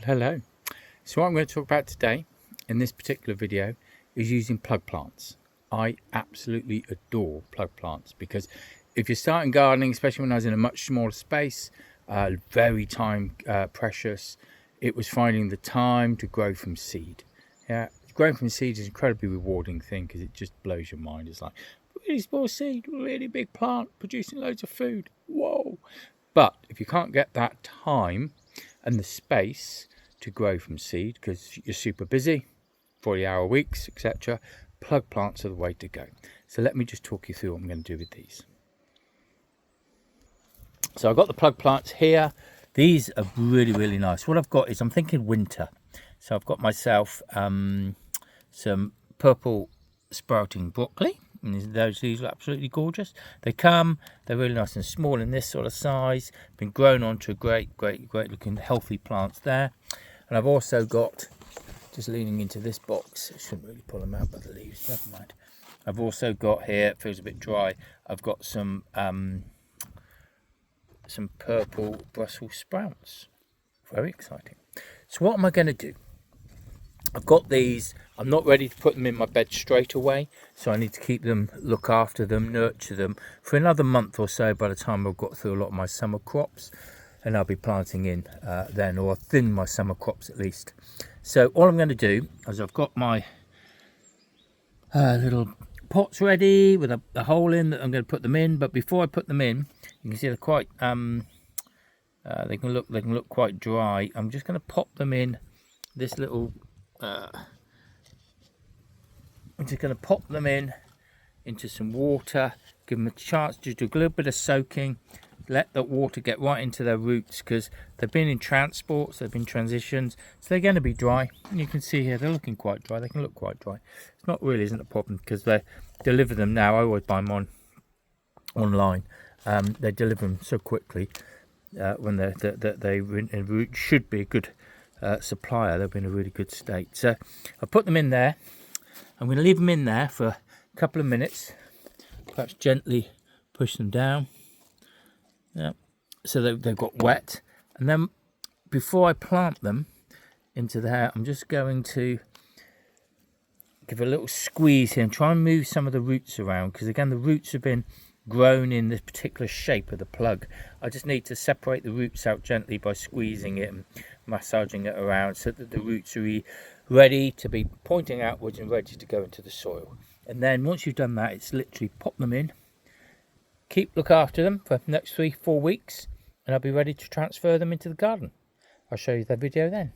Hello. So what I'm going to talk about today in this particular video is using plug plants. I absolutely adore plug plants because if you're starting gardening, especially when I was in a much smaller space, very time precious, it was finding the time to grow from seed. Yeah, growing from seed is an incredibly rewarding thing because it just blows your mind. It's like really small seed, really big plant producing loads of food. Whoa! But if you can't get that time and the space to grow from seed because you're super busy, 40-hour weeks, etc., plug plants are the way to go. So let me just talk you through what I'm going to do with these. So I've got the plug plants here. These are really nice. What I've got is I'm thinking winter. So I've got myself some purple sprouting broccoli. And these are absolutely gorgeous. They're really nice and small in this sort of size. Been grown onto a great looking healthy plants there. And I've also got, just leaning into this box, I shouldn't really pull them out by the leaves, never mind. I've also got here, it feels a bit dry, I've got some purple Brussels sprouts. Very exciting. So what am I going to do? I've got these, I'm not ready to put them in my bed straight away, so I need to keep them, look after them, nurture them for another month or so by the time I've got through a lot of my summer crops, and I'll be planting in then, or thin my summer crops at least. So all I'm going to do is I've got my little pots ready with a hole in that I'm going to put them in, but before I put them in, you can see they're quite, they can look quite dry. I'm just going to pop them in this little I'm just going to pop them into some water, give them a chance to do a little bit of soaking, let that water get right into their roots because they've been in transports, they've been transitions, so they're going to be dry. And you can see here they're looking quite dry. They can look quite dry. It's not really isn't a problem because they deliver them now. I always buy them online. They deliver them so quickly when they in root should be a good supplier. They'll be in a really good state. So I'll put them in there. I'm going to leave them in there for a couple of minutes, perhaps gently push them down, so they've got wet. And then before I plant them into there, I'm just going to give a little squeeze here and try and move some of the roots around because again the roots have been grown in this particular shape of the plug. I just need to separate the roots out gently by squeezing it and massaging it around so that the roots are ready to be pointing outwards and ready to go into the soil. And then once you've done that, it's literally pop them in, look after them for the next 3-4 weeks, and I'll be ready to transfer them into the garden. I'll show you that video then.